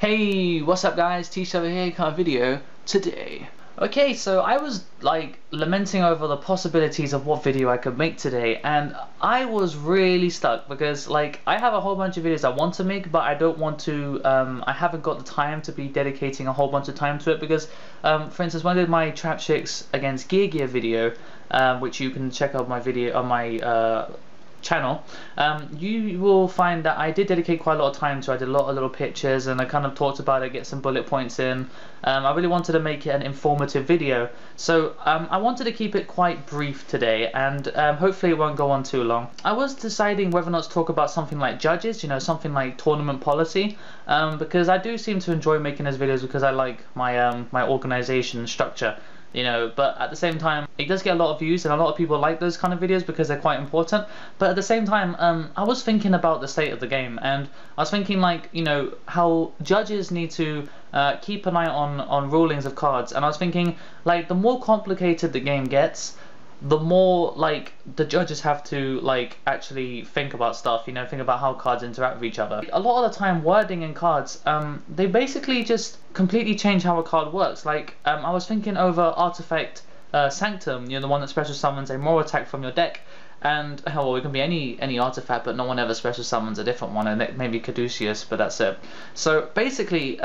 Hey, what's up guys, T over here, kind of video today. Okay, so I was like lamenting over the possibilities of what video I could make today, and I was really stuck because like I have a whole bunch of videos I want to make, but I don't want to, I haven't got the time to be dedicating a whole bunch of time to it because, for instance, when I did my Trap Chicks against Gear video, which you can check out my video on my channel, you will find that I did dedicate quite a lot of time to it. I did a lot of little pictures and I kind of talked about it, get some bullet points in. I really wanted to make it an informative video, so I wanted to keep it quite brief today, and hopefully it won't go on too long. I was deciding whether or not to talk about something like judges, you know, something like tournament policy, because I do seem to enjoy making those videos because I like my my organization structure, you know, but at the same time it does get a lot of views and a lot of people like those kind of videos because they're quite important. But at the same time, I was thinking about the state of the game, and I was thinking, like, you know, how judges need to keep an eye on rulings of cards, and I was thinking, like, the more complicated the game gets, the more like the judges have to like actually think about stuff, you know, think about how cards interact with each other. A lot of the time wording in cards, they basically just completely change how a card works. Like I was thinking over artifact Sanctum, you know, the one that special summons a more attack from your deck. And well, it can be any artifact, but no one ever special summons a different one, and maybe Caduceus, but that's it. So basically,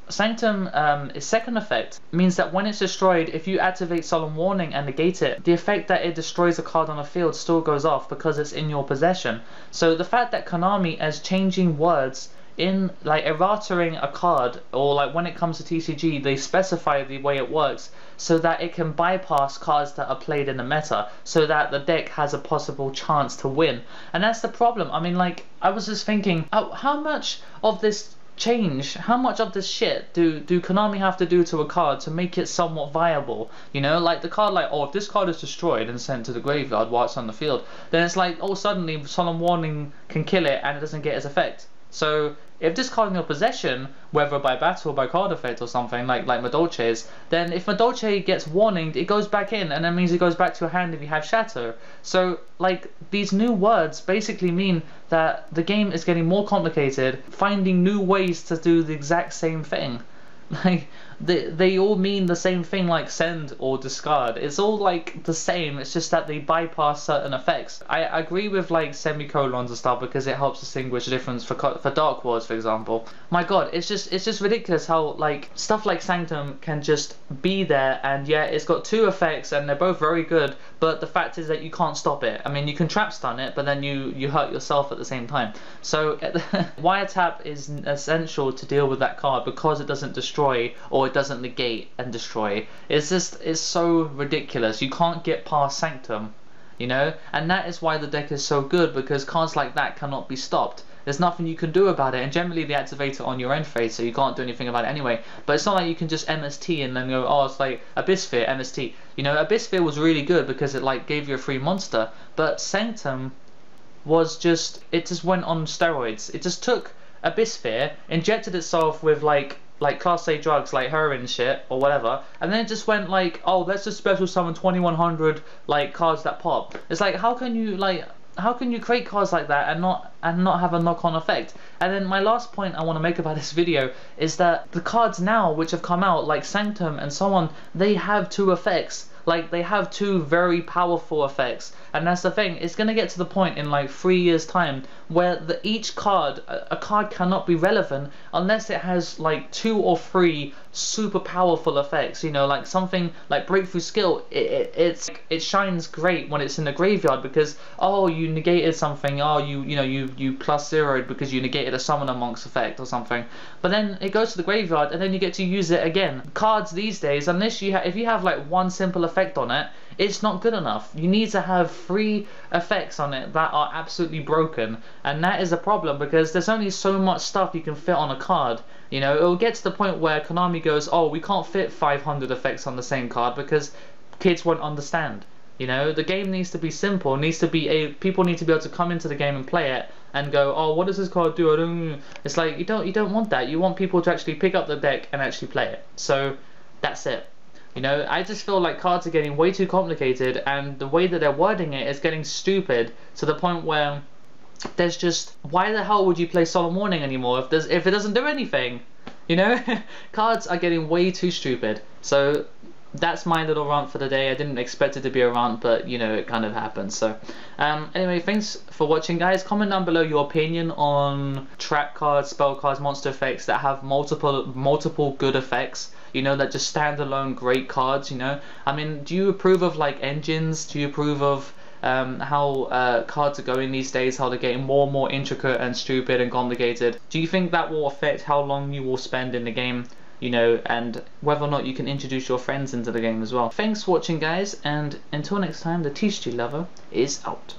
Sanctum, its second effect means that when it's destroyed, if you activate Solemn Warning and negate it, the effect that it destroys a card on a field still goes off because it's in your possession. So the fact that Konami is changing words in like erratering a card, or like when it comes to TCG, they specify the way it works so that it can bypass cards that are played in the meta, so that the deck has a possible chance to win. And that's the problem. I mean, like, I was just thinking, how much of this change, how much of this shit do Konami have to do to a card to make it somewhat viable? You know, like the card, like, oh, if this card is destroyed and sent to the graveyard while it's on the field, then it's like, oh, suddenly Solemn Warning can kill it and it doesn't get its effect. So if this card in your possession, whether by battle or by card effect or something like Madolche's, then if Madolche gets warninged, it goes back in, and that means it goes back to your hand if you have Shatter. So like these new words basically mean that the game is getting more complicated, finding new ways to do the exact same thing. Like they all mean the same thing, like send or discard. It's all like the same, it's just that they bypass certain effects. I agree with like semicolons and stuff because it helps distinguish the difference for Dark Wars, for example. My god, it's just ridiculous how like stuff like Sanctum can just be there, and yeah, it's got two effects and they're both very good, but the fact is that you can't stop it. I mean, you can trap stun it, but then you hurt yourself at the same time. So wiretap is essential to deal with that card because it doesn't destroy, or it doesn't negate and destroy. It's so ridiculous. You can't get past Sanctum, you know, and that is why the deck is so good, because cards like that cannot be stopped. There's nothing you can do about it, and generally they activate it on your end phase, so you can't do anything about it anyway. But it's not like you can just MST and then go, oh, it's like Abyss Sphere, MST. You know, Abyss Sphere was really good because it like gave you a free monster, but Sanctum was just, it just went on steroids. It just took Abyss Sphere, injected itself with like class A drugs like heroin shit or whatever, and then it just went like, oh, let's just special summon 2100 like cards that pop. It's like, how can you create cards like that and not have a knock-on effect? And then my last point I want to make about this video is that the cards now which have come out, like Sanctum and so on, they have two effects. Like, they have two very powerful effects, and that's the thing. It's gonna get to the point in like 3 years time where each card, a card cannot be relevant unless it has like 2 or 3 super powerful effects. You know, like something like Breakthrough Skill, it shines great when it's in the graveyard because, oh, you negated something, oh, you plus zeroed because you negated a Summoner Monk's effect or something. But then it goes to the graveyard and then you get to use it again. Cards these days, unless if you have like one simple effect on it, it's not good enough. You need to have 3 effects on it that are absolutely broken, and that is a problem because there's only so much stuff you can fit on a card. You know, it'll get to the point where Konami goes, oh, we can't fit 500 effects on the same card because kids won't understand. You know, the game needs to be simple. It needs to be people need to be able to come into the game and play it and go, oh, what does this card do? I don't. It's like you don't want that. You want people to actually pick up the deck and actually play it. So that's it. You know, I just feel like cards are getting way too complicated, and the way that they're wording it is getting stupid to the point where there's just, why the hell would you play Solemn Warning anymore if it doesn't do anything? You know, cards are getting way too stupid. So that's my little rant for the day. I didn't expect it to be a rant, but you know, it kind of happened. So anyway, thanks for watching, guys. Comment down below your opinion on trap cards, spell cards, monster effects that have multiple good effects, you know, that just stand alone great cards. You know, I mean, do you approve of like engines? Do you approve of how cards are going these days, how they're getting more and more intricate and stupid and complicated? Do you think that will affect how long you will spend in the game, you know, and whether or not you can introduce your friends into the game as well? Thanks for watching, guys, and until next time, the Thetcglover is out.